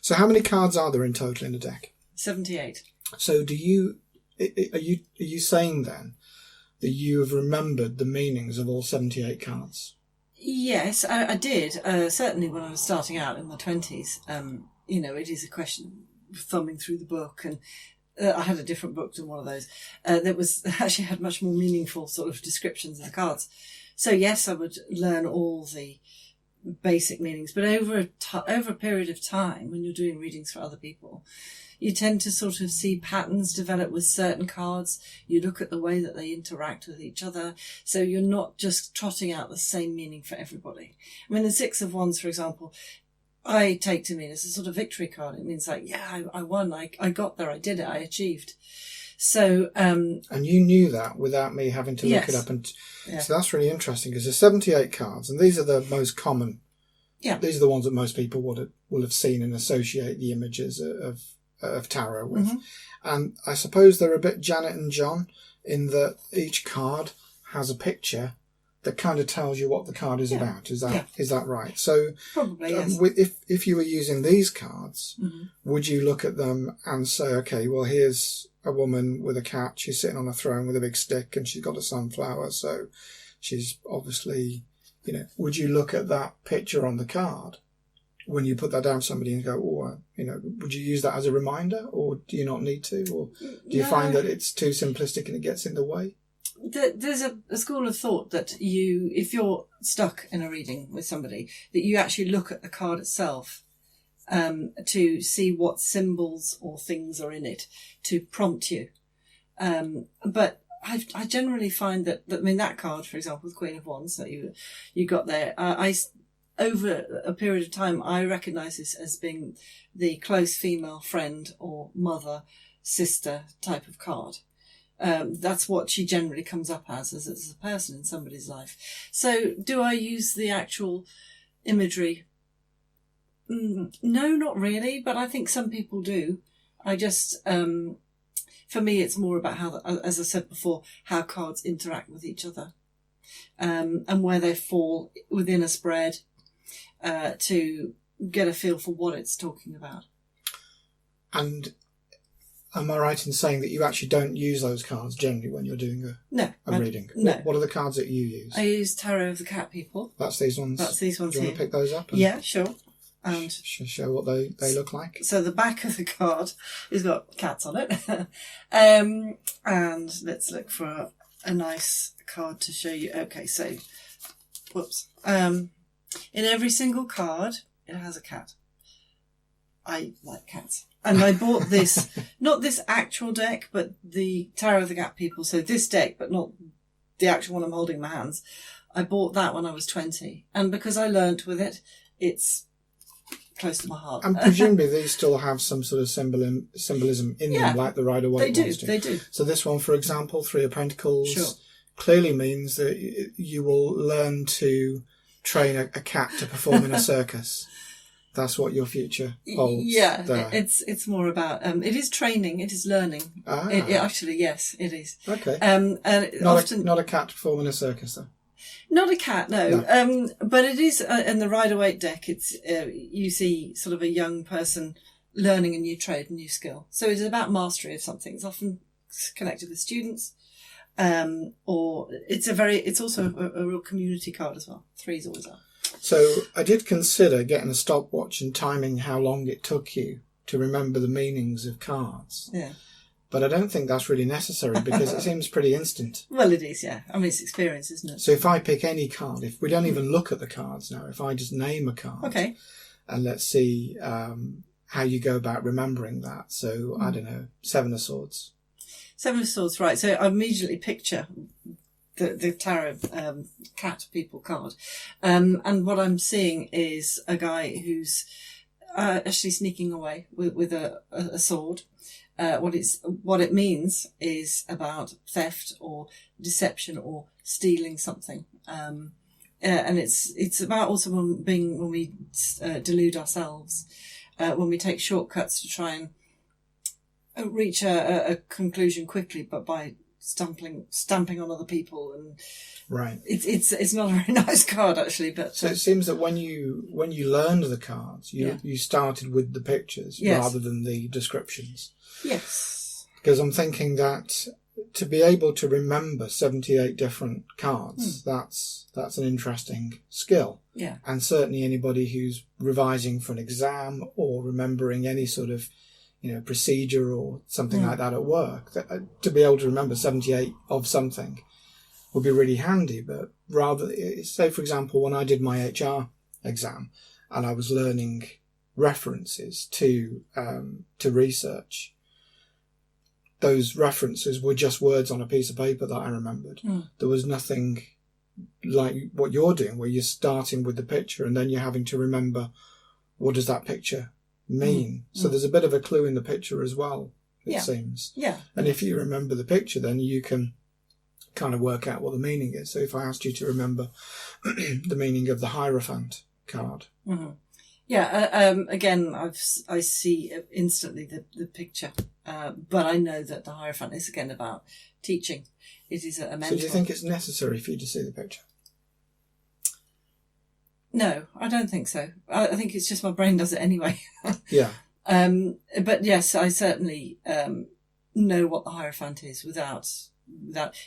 So how many cards are there in total in a deck? 78. So are you saying then that you have remembered the meanings of all 78 cards? Yes, I did. Certainly when I was starting out in my 20s. It is a question of thumbing through the book, and I had a different book than one of those that was actually had much more meaningful sort of descriptions of the cards. So yes, I would learn all the basic meanings, but over a period of time, when you're doing readings for other people, you tend to sort of see patterns develop with certain cards. You look at the way that they interact with each other. So you're not just trotting out the same meaning for everybody. I mean, the Six of Wands, for example, I take to mean as a sort of victory card. It means like, yeah, I won. I got there. I did it. I achieved. So, and you knew that without me having to look it up. And so that's really interesting, because there's 78 cards, and these are the most common. Yeah. These are the ones that most people will have seen and associate the images of tarot with. Mm-hmm. And I suppose they're a bit Janet and John in that each card has a picture that kind of tells you what the card is about. Is that right? So probably, yes. If you were using these cards, mm-hmm. would you look at them and say, okay, well, here's a woman with a cat. She's sitting on a throne with a big stick and she's got a sunflower. So she's obviously, would you look at that picture on the card when you put that down to somebody and go, would you use that as a reminder, or do you not need to? Or do you find that it's too simplistic and it gets in the way? There's a school of thought that if you're stuck in a reading with somebody, that you actually look at the card itself to see what symbols or things are in it to prompt you. But I generally find that card, for example, the Queen of Wands that you got there, over a period of time, I recognise this as being the close female friend or mother, sister type of card. That's what she generally comes up as a person in somebody's life. So do I use the actual imagery? No, not really, but I think some people do. I just, for me, it's more about how, as I said before, how cards interact with each other, and where they fall within a spread, to get a feel for what it's talking about. And am I right in saying that you actually don't use those cards generally when you're doing a reading? No. What are the cards that you use? I use Tarot of the Cat People. That's these ones? That's these ones. Do you want to pick those up? Yeah, sure. And show what they look like. So the back of the card has got cats on it. And let's look for a nice card to show you. Okay, so, whoops. In every single card, it has a cat. I like cats. And I bought this, not this actual deck, but the Tarot of the Cat People. So this deck, but not the actual one I'm holding in my hands. I bought that when I was 20. And because I learnt with it, it's close to my heart. And presumably these still have some sort of symbolism in them, like the Rider-Waite ones do. They do. So this one, for example, Three of Pentacles, clearly means that you will learn to train a cat to perform in a circus. That's what your future holds. Yeah, there. It's more about it is training, it is learning. It actually, yes, it is. Okay. Not a cat to perform in a circus, though. Not a cat, no. But it is in the Rider-Waite deck. It's you see sort of a young person learning a new trade, a new skill. So it's about mastery of something. It's often connected with students, or it's also a real community card as well. Threes always are. So I did consider getting a stopwatch and timing how long it took you to remember the meanings of cards. Yeah. But I don't think that's really necessary because it seems pretty instant. Well, it is, yeah. I mean, it's experience, isn't it? So if I pick any card, if we don't even look at the cards now, if I just name a card. Okay. And let's see how you go about remembering that. So, I don't know, Seven of Swords. Seven of Swords, right. So I immediately picture the Tarot Cat People card. And what I'm seeing is a guy who's actually sneaking away with a sword. What it means is about theft or deception or stealing something. And it's about also when we delude ourselves, when we take shortcuts to try and reach a conclusion quickly, but by stamping on other people, and right. It's not a very nice card actually. But so it seems that when you learned the cards, you started with the pictures rather than the descriptions. Yes. Because I'm thinking that to be able to remember 78 different cards, that's an interesting skill. Yeah. And certainly anybody who's revising for an exam or remembering any sort of, procedure or something like that at work, to be able to remember 78 of something would be really handy. But rather, say for example, when I did my HR exam and I was learning references to research, those references were just words on a piece of paper that I remembered. There was nothing like what you're doing, where you're starting with the picture and then you're having to remember, what does that picture mean? So there's a bit of a clue in the picture as well, it seems. Yeah. And if you remember the picture, then you can kind of work out what the meaning is. So if I asked you to remember the meaning of the Hierophant card. Mm-hmm. Yeah, again, I see instantly the picture, but I know that the Hierophant is again about teaching. It is a mentor. So do you think it's necessary for you to see the picture? No, I don't think so. I think it's just my brain does it anyway. Yeah. But yes, I certainly know what the Hierophant is without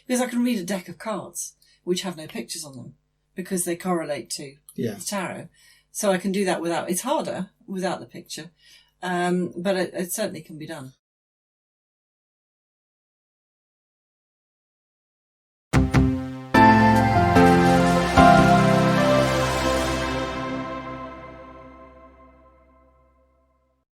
because I can read a deck of cards which have no pictures on them because they correlate to the tarot. So I can do that without. It's harder without the picture, but it certainly can be done.